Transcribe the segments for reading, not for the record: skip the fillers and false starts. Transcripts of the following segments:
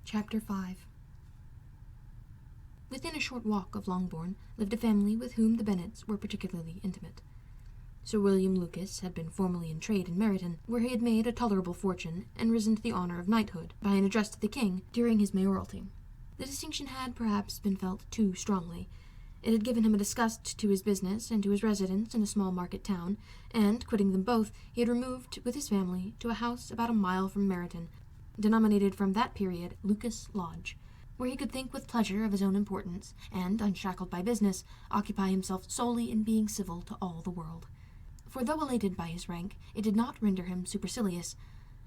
Chapter 5. Within a short walk of Longbourn lived a family with whom the Bennets were particularly intimate. Sir William Lucas had been formerly in trade in Meryton, where he had made a tolerable fortune and risen to the honour of knighthood by an address to the king during his mayoralty. The distinction had perhaps been felt too strongly. It had given him a disgust to his business and to his residence in a small market town, and, quitting them both, he had removed with his family to a house about a mile from Meryton, denominated from that period Lucas Lodge, where he could think with pleasure of his own importance, and, unshackled by business, occupy himself solely in being civil to all the world. For though elated by his rank, it did not render him supercilious.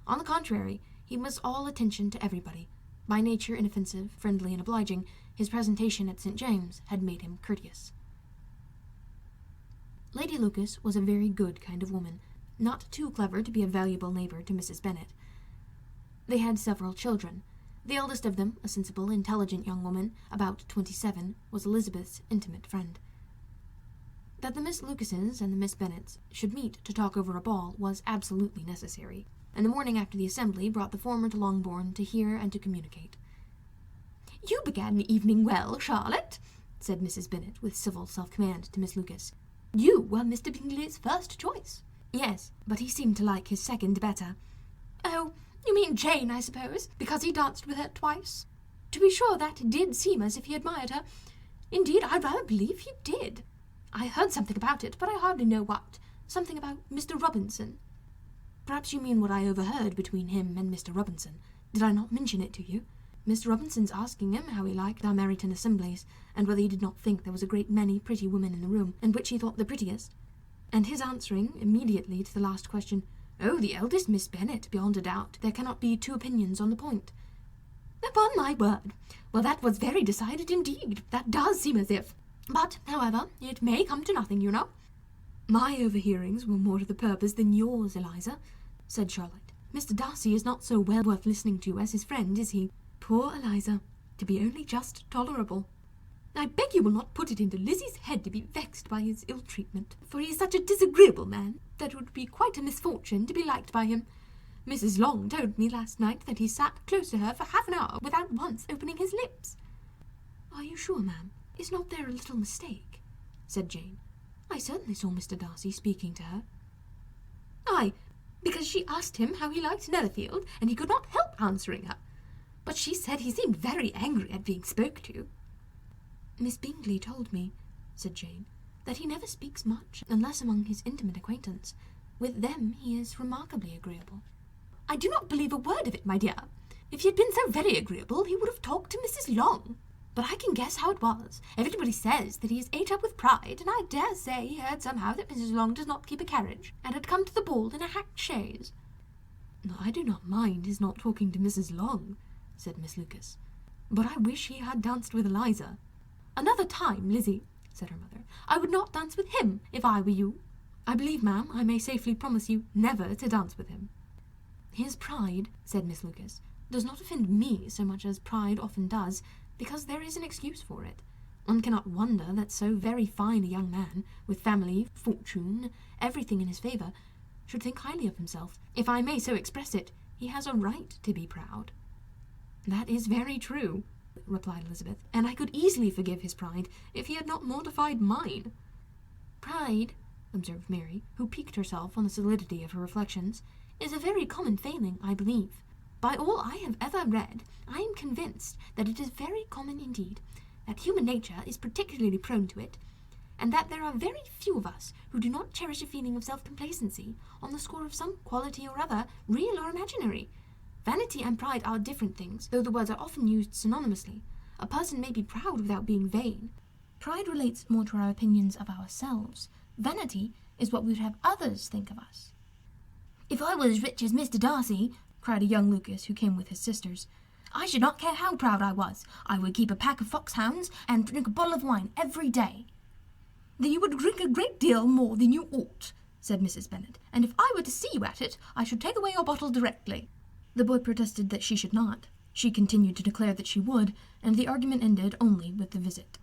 On the contrary, he was all attention to everybody. By nature inoffensive, friendly, and obliging, his presentation at St. James had made him courteous. Lady Lucas was a very good kind of woman, not too clever to be a valuable neighbour to Mrs. Bennet. They had several children. The eldest of them, a sensible, intelligent young woman, about 27, was Elizabeth's intimate friend. That the Miss Lucases and the Miss Bennets should meet to talk over a ball was absolutely necessary, and the morning after the assembly brought the former to Longbourn to hear and to communicate. "You began the evening well, Charlotte," said Mrs. Bennet with civil self-command to Miss Lucas. "You were Mr. Bingley's first choice." "Yes, but he seemed to like his second better." "Oh, you mean Jane, I suppose, because he danced with her twice? To be sure, that did seem as if he admired her. Indeed, I rather believe he did. I heard something about it, but I hardly know what. Something about Mr. Robinson." "Perhaps you mean what I overheard between him and Mr. Robinson. Did I not mention it to you? Mr. Robinson's asking him how he liked our Meryton assemblies, and whether he did not think there was a great many pretty women in the room, and which he thought the prettiest. And his answering, immediately to the last question, 'Oh, the eldest Miss Bennet, beyond a doubt. There cannot be two opinions on the point.'" "Upon my word! Well, that was very decided indeed. That does seem as if. But, however, it may come to nothing, you know." "My overhearings were more to the purpose than yours, Eliza," said Charlotte. "Mr. Darcy is not so well worth listening to as his friend, is he? Poor Eliza, to be only just tolerable." "I beg you will not put it into Lizzie's head to be vexed by his ill-treatment, for he is such a disagreeable man that it would be quite a misfortune to be liked by him. Mrs. Long told me last night that he sat close to her for half an hour without once opening his lips." "Are you sure, ma'am? Is not there a little mistake?" said Jane. "I certainly saw Mr. Darcy speaking to her." "Aye, because she asked him how he liked Netherfield, and he could not help answering her. But she said he seemed very angry at being spoke to." "Miss Bingley told me," said Jane, "that he never speaks much unless among his intimate acquaintance. With them he is remarkably agreeable." "I do not believe a word of it, my dear. If he had been so very agreeable, he would have talked to Mrs. Long. But I can guess how it was. Everybody says that he is ate up with pride, and I dare say he heard somehow that Mrs. Long does not keep a carriage, and had come to the ball in a hack chaise." "I do not mind his not talking to Mrs. Long," said Miss Lucas, "but I wish he had danced with Eliza." "Another time, Lizzie," said her mother, "I would not dance with him, if I were you." "I believe, ma'am, I may safely promise you never to dance with him." "His pride," said Miss Lucas, "does not offend me so much as pride often does, because there is an excuse for it. One cannot wonder that so very fine a young man, with family, fortune, everything in his favour, should think highly of himself. If I may so express it, he has a right to be proud." "That is very true," replied Elizabeth, "and I could easily forgive his pride if he had not mortified mine." "Pride," observed Mary, who piqued herself on the solidity of her reflections, "is a very common failing, I believe. By all I have ever read, I am convinced that it is very common indeed, that human nature is particularly prone to it, and that there are very few of us who do not cherish a feeling of self-complacency on the score of some quality or other, real or imaginary. Vanity and pride are different things, though the words are often used synonymously. A person may be proud without being vain. Pride relates more to our opinions of ourselves. Vanity is what we would have others think of us." "If I were as rich as Mr. Darcy," cried a young Lucas who came with his sisters, "I should not care how proud I was. I would keep a pack of foxhounds and drink a bottle of wine every day." "Then you would drink a great deal more than you ought," said Mrs. Bennet, "and if I were to see you at it, I should take away your bottle directly." The boy protested that she should not. She continued to declare that she would, and the argument ended only with the visit.